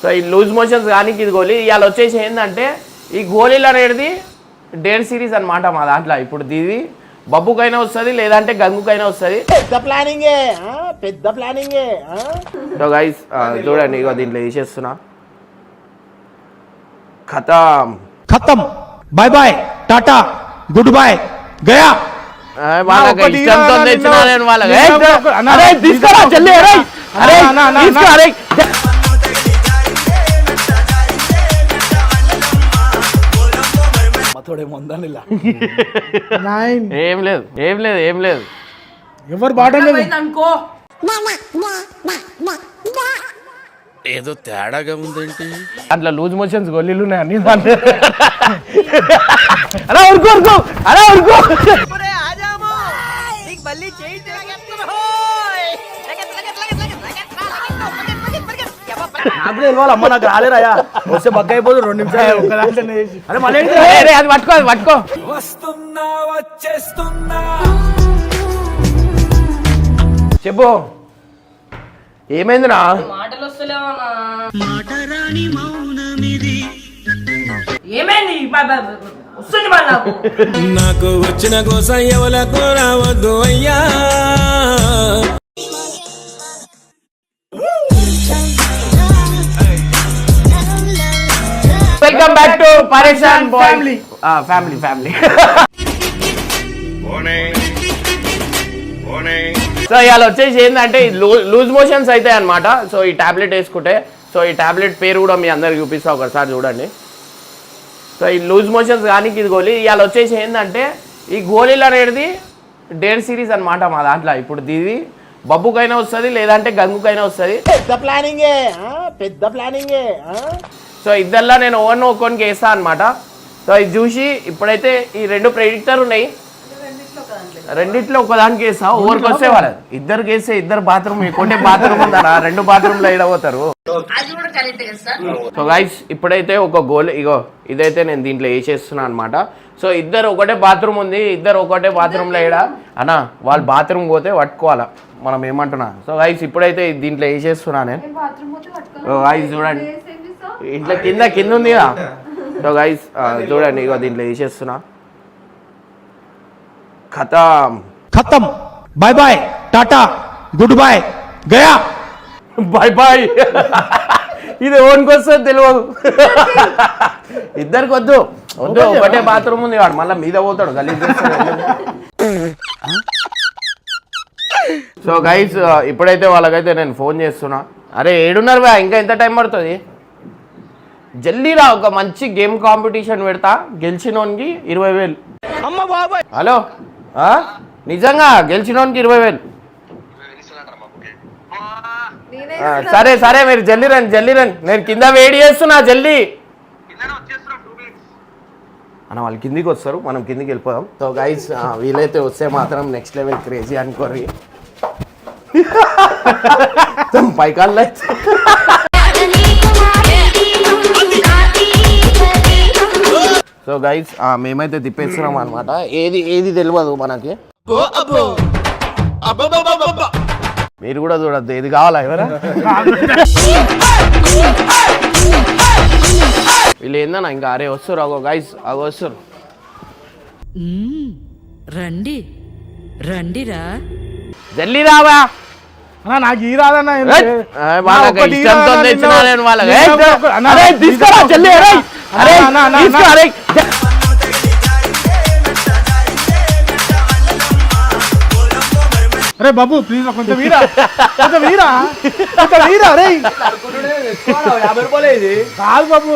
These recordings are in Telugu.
సో ఈ లూజ్ మోషన్స్ కానీ ఇది గోళీ ఇవాళ వచ్చేసి ఏంటంటే ఈ గోళీలు అనేది డేర్ సిరీస్ అనమాట మా దాంట్లో. ఇప్పుడు ఇది బబ్బుకైనా వస్తుంది లేదంటే గంగుకైనా వస్తుంది. పెద్ద ప్లానింగే. సో గైస్ చూడండి ఇగో దీంట్లో వేసేస్తున్నా. ఖతం bye bye tata goodbye గయా. వాళ్ళకి ఇష్టంతో తెచ్చిన నేను వాళ్ళకి తీసుకురా జల్దీ. ఏం లేదు ఎవరు బాట అనుకో ఏదో తేడాగా ఉందేంటి. అట్లా లూజ్ మోషన్స్ గొల్లీలు ఉన్నాయి అన్ని అలా ఉరుకో అలా ఉరుకో. అమ్మ నాకు రాలేరాయా వస్తే బక్క అయిపోదు 2 నిమిషాలు. అరే మళ్ళీ అది పట్టుకో వస్తున్నా వచ్చేస్తున్నా. చెప్పు ఏమైందినా? మాటలు వస్తలేవా? ఏమైంది వస్తుంది నాకు వచ్చిన కోసం ఎవలకు రావద్దు అయ్యా. వెల్కమ్ బ్యాక్ టు పరేషాన్ ఫ్యామిలీ. సో ఇవాళ వచ్చేసి ఏంటంటే లూజ్ మోషన్స్ అవుతాయి అనమాట. సో ఈ టాబ్లెట్ వేసుకుంటే, సో ఈ టాబ్లెట్ పేరు కూడా మీ అందరికి చూపిస్తా, ఒకసారి చూడండి. సో ఈ లూజ్ మోషన్స్ కానీ ఇది గోళీ ఇవాళ వచ్చేసి ఏంటంటే ఈ గోళీలు అనేది డేర్ సిరీస్ అనమాట మా దాంట్లో. ఇప్పుడు ఇది బబ్బుకైనా వస్తుంది లేదంటే గంగుకైనా వస్తుంది. పెద్ద ప్లానింగే. సో ఇద్దరిలో నేను ఒక్కొక్కరికి వేస్తా అనమాట. సో ఇది చూసి ఇప్పుడైతే ఈ 2 ప్రెడిక్టర్ ఉన్నాయి, రెండిట్లో ఒకదానికి వేస్తా. ఓవర్కి వస్తే వాళ్ళ ఇద్దరికి వేస్తే ఇద్దరు బాత్రూమ్ కొంటే బాత్రూమ్ ఉందా, 2 బాత్రూమ్లో ఇడబోతారు. సో గైస్ ఇప్పుడైతే ఒక గోల్ ఇగో ఇదైతే నేను దీంట్లో వేసేస్తున్నా అనమాట. సో ఇద్దరు ఒకటే బాత్రూమ్ ఉంది, ఇద్దరు ఒకటే బాత్రూమ్లో వేయడా అన్నా వాళ్ళు బాత్రూమ్ పోతే పట్టుకోవాలా మనం ఏమంటున్నా. సో గైస్ ఇప్పుడైతే దీంట్లో వేసేస్తున్నా నేను. గైస్ చూడండి ఇంట్లో కింద ఉంది కదా. సో గైస్ చూడండి ఇగో దీంట్లో వేసేస్తున్నా. ఖతం bye bye tata goodbye గయా. బాయ్ బాయ్ ఇది ఓన్కి వస్తుంది తెలియదు. ఇద్దరికి వద్దు ఒకటే బాత్రూమ్ ఉంది, వాడు మళ్ళీ మీద పోతాడు గలీజ్ చేస్తాడు. సో గైస్ ఇప్పుడైతే వాళ్ళకైతే నేను ఫోన్ చేస్తున్నా. అరే ఏడున్నారు బా, ఇంకా ఎంత టైం పడుతుంది? జల్దీరా, ఒక మంచి గేమ్ కాంపిటీషన్ పెడతా, గెలిచినోనికి 20,000. హలో నిజంగా గెలిచినోనికి 20,000. సరే మీరు జల్దీ రండి. నేను కింద వేడి చేస్తున్నా జల్దీ అన్న. వాళ్ళు కిందికి వస్తారు, మనం కిందికి వెళ్ళిపోదాం. సో గైస్ వీలైతే వస్తే మాత్రం నెక్స్ట్ లెవెల్ క్రేజీ అనుకోర్రి. పైకాళ్ళు అయితే సో గైస్ మేమైతే తిప్పేస్తున్నాం అనమాట. ఏది తెలియదు మనకి. మీరు కూడా చూడద్దు, ఏది కావాలా ఎవరా వీళ్ళు ఏందన్నా ఇంకా. అరే వస్తారు అగో గైస్, అగో వస్తారు. రండిరా జల్దీ రావా. నాకు ఈ రాదన్నా వాళ్ళకి ఇష్టంతో తెచ్చిన నేను వాళ్ళకి తీసుకురా జల్దీ. అరే బాబు ప్లీజ్ కొంచెం వీరా రే. 50 రూపాయలు కాదు బాబు,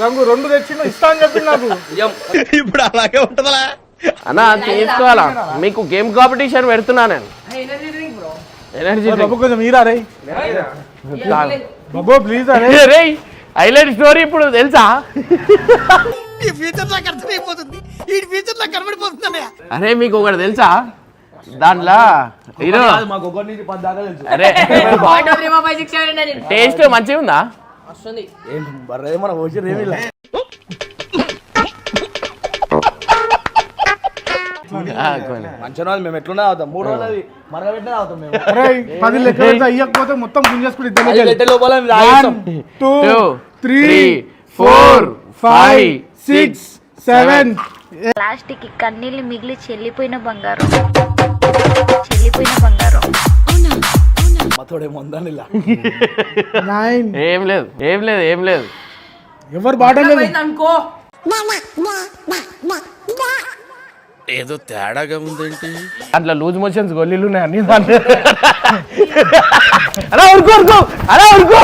గంగు 2 తెచ్చిన ఇస్తా అని చెప్పి నాకు. ఇప్పుడు అలాగే ఉంటుందా అన్నా? తీసుకోవాలా, మీకు గేమ్ కాంపిటీషన్ పెడుతున్నా నేను. ఎనర్జీ బాబు కొంచెం వీరా రే బాబు ప్లీజ్. అరే రే హైలైట్ స్టోరీ ఇప్పుడు తెలుసా? అరే మీకు ఒకటి తెలుసా దాంట్లో హీరో? అరే టేస్ట్ మంచిగా ఉందా? మంచిగా మేము ఎట్లున్నా అవుతాం 3 రోజులు మరగబెట్టినా అవుతాం మేము 10 లెక్కలు అయ్యకపోతే మొత్తం గుంజేసుకుని అది పెట్టే లోపల మేము తాగేస్తాం. 2 3 4 5 6 7 ప్లాస్టిక్ కన్నీళ్ళు మిగిలి చెల్లిపోయిన బంగారం మతోడేమో ఉందని ఇలా 9 ఏం లేదు ఎవరు బాటలేదు అనుకో ఏదో తేడాగా ఉందేంటి? అట్లా లూజ్ మోషన్స్ గొల్లీలు ఉన్నాయి అన్ని దాంట్లో. అలా ఉరుకో అలా ఉరుకో.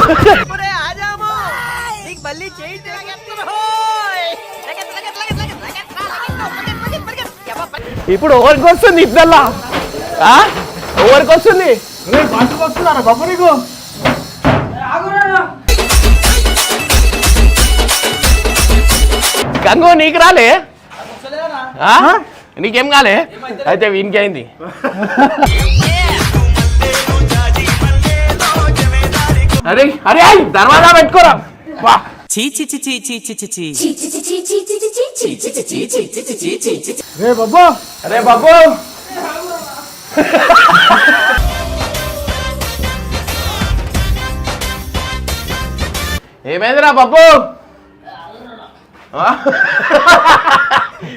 ఇప్పుడు ఎవరికి వస్తుంది ఇద్దల్లా? ఎవరికి వస్తుంది? బంటుకు వస్తున్నారా బాబు నీకు గంగు నీకు రాలే? నీకేం కాలే? అయితే వీనికి అయింది. అరే అరే దర్వాజా పెట్టుకోరా. రే బాబు అరే బాబు ఏమైందిరా బాబు?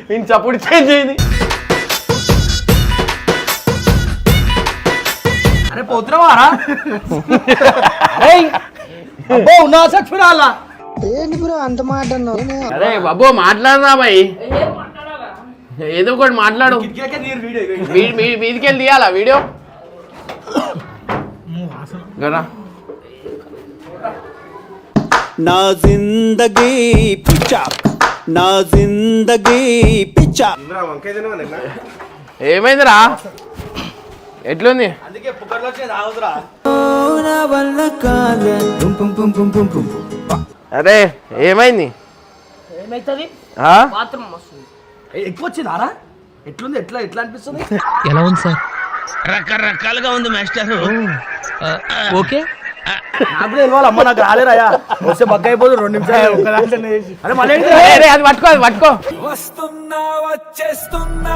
నేను చప్పుడు చేంజ్ అయింది. అరే పోతున్నావారా అబ్బో ఉన్నా చచ్చిపోయినా అరే బాబు మాట్లాడరా బాయ్, ఏదో ఒకటి మాట్లాడు. మీదికి వెళ్ళి తీయాలా వీడియో? కదా నా జిందగీ పిచ్చా నా జిందగీ పిచ్చా. ఏమైందిరా? ఎట్లుంది? అందుకే పుక్కర్లో వచ్చేది ఆగుదురా. అరే ఏమైంది? ఏమైతుంది బాత్రూమ్ వస్తుంది. ఎక్కువ వచ్చిందారా? ఎట్లుంది? ఎట్లా అనిపిస్తుంది? ఎలా ఉంది సార్? రకరకాలుగా ఉంది మాస్టర్. ఓకే నాకు కూడా ఇవ్వాలి అమ్మ, నాకు రాలేరాయా వస్తే బక్క అయిపోదు 2 నిమిషాలు ఒక్క దాంట్లో. అరే మళ్ళీ అది పట్టుకో. వస్తున్నా వచ్చేస్తున్నా.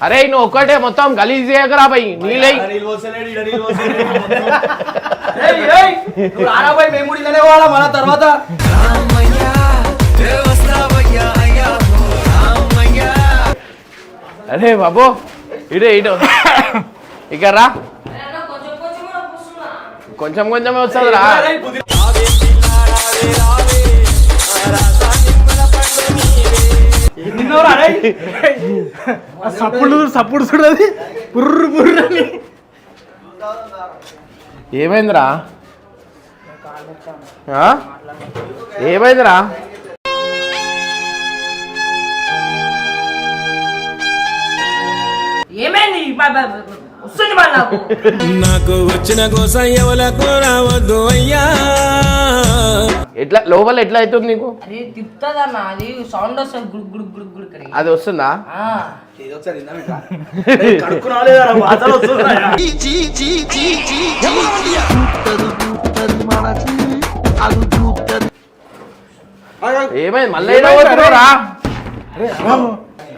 అరే నువ్వు ఒక్కటే మొత్తం గలీజ్ చేయకరా బాయ్. నీళ్ళై మేము కూడా ఇలానే పోవాలా మన తర్వాత. అరే బాబు ఇటు ఇక రా. కొంచెం వస్తుంది రా. సప్పుడు చూడది పుర్రు పుర్రు అని. ఏమైందిరా? ఏమైందిరా? ఏమైంది వస్తుంది మళ్ళీ నాకు. నాకు వచ్చిన కోసం ఎవలకు రావద్దు అయ్యా. ఎట్లా లోపల ఎట్లా అవుతుంది నీకు? అది తిప్పుతుందన్న, అది సౌండ్ వస్తుంది గుడ్ గుడ్ గుడ్ గుడ్ కడి. అది వస్తుందా? కడుక్కు రాలేదా వాసన వస్తుందా? ఏమైంది మళ్ళీ రా?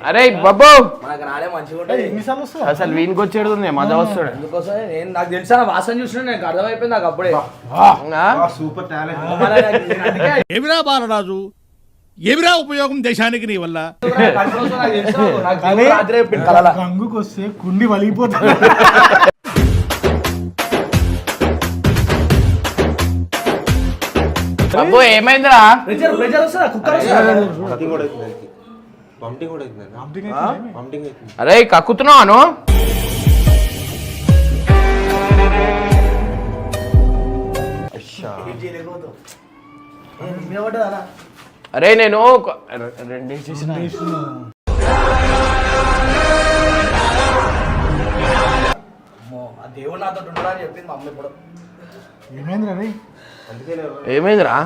అరే బాబు మనకు రాలే మంచిగా ఉంటుంది. ఎన్నిసార్లు వస్తా అసలు వీనికి వచ్చేది ఉంది మజా వస్తాడు. అందుకోసమే నేను నాకు తెలుసా వాసన చూసిన నాకు అర్థమైపోయింది నాకు అప్పుడే. Super talent. ఏమిరా బాలరాజు, ఏమిరా ఉపయోగం దేశానికి నీ వల్ల? గంగుకు వస్తే కుండి వలిగిపోతుంది. బాబు ఏమైందిరా? అరే కక్కుతున్నాను. అరే నేను దేవుడు నాతో ఉంటాడా అని చెప్పింది మా అమ్మ ఇప్పుడు. ఏమైందిరా రే? ఏమైందిరా?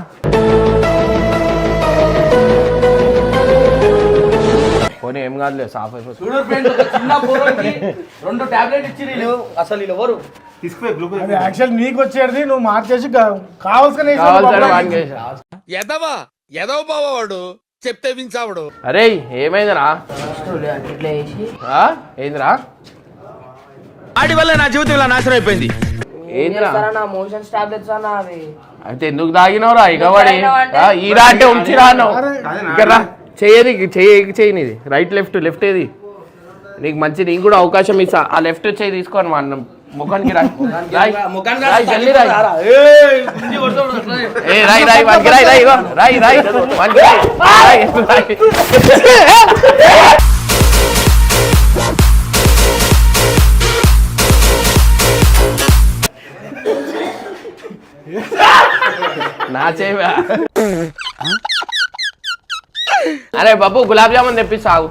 పోనీ ఏం కాదులే, సాఫ్ అయిపోతుంది. చూడు ఫ్రెండ్, ఒక చిన్న పోరోకి 2 టాబ్లెట్ ఇచ్చి అసలు వీళ్ళు ఎవరు అది యాక్చువల్ నీకు వచ్చేది నువ్వు మార్చేసి కావాల్సిన ఎదవ బావవాడు చెప్తే వించావుడు. అరే ఏమైందిరా? ఇట్లా వేసి ఆ? ఏందిరా? వాడి వల్ల నా జీవితం ఇలా నాశనం అయిపోయింది. ఏందిరా? నా మోషన్స్ టాబ్లెట్స్ అన్న అవి అయితే ఎందుకు తాగినవురా ఇక వాడి? తాగినావంటే? ఈరా అంటే ఉంచిరా అన్నావు. ఇక్కడ రా, చెయ్యి నీది రైట్ లెఫ్ట్ ఏది? నీకు మంచి నీకు కూడా అవకాశం ఇస్తా. ఆ లెఫ్ట్ చేయి తీసుకోని మా ముఖానికి రాయి జల్లి రాయి. ఏ రాయి వానికి రాయి ఇగో రాయి వానికి రాయి. నా చేయవా? అరే బాబు గులాబ్ జామున్ తెప్పిస్తావు.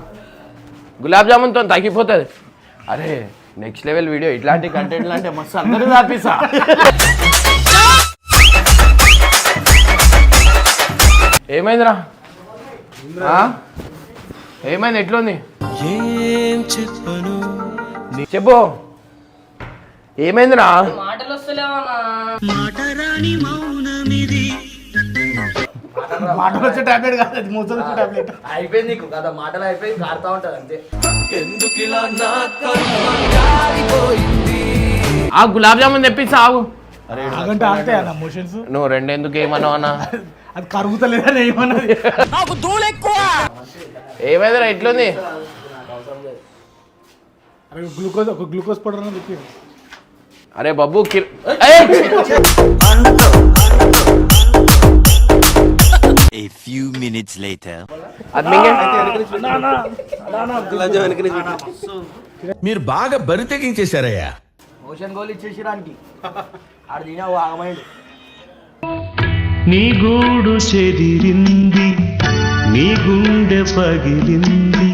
గులాబ్ జామున్తో తగ్గిపోతుంది. అరే నెక్స్ట్ లెవెల్ వీడియో ఇట్లాంటి కంటెంట్లు అంటే మస్తు అందరూ తప్పిస్తా. ఏమైందిరా? ఏమైంది? ఎట్లుంది చెప్పు. ఏమైందిరా? మాటలు వస్తలేవన్నా. మాటలు వచ్చే టాబ్లెట్ కాదు, అది మూతలు వచ్చే టాబ్లెట్. అయిపోయింది నీకు కదా, మాటలు అయిపోయి కారుతా ఉంటది అంతే. ఆ గులాబ్ జామున్ తెప్పిస్తావు. ఆగంటే ఆగితే అన్న మోషన్స్. నువ్వు రెండెందుకు ఏమన్నావు అన్న? అది కరుగుతలేదని ఏమన్నది. ఏమైందిరా? ఎట్లుంది? అరే ఒక గ్లూకోజ్ పౌడర్ అని చెప్పి. అరే బాబు A few minutes later. అది మింగే. మీరు బాగా బరి తెగించేశారయ్యా. మోషన్ గోల్ ఇచ్చేసిరానికి ఆడు తినావు ఆగమైండు. నీ గూడు చెదిరింది, నీ గుండె పగిలింది.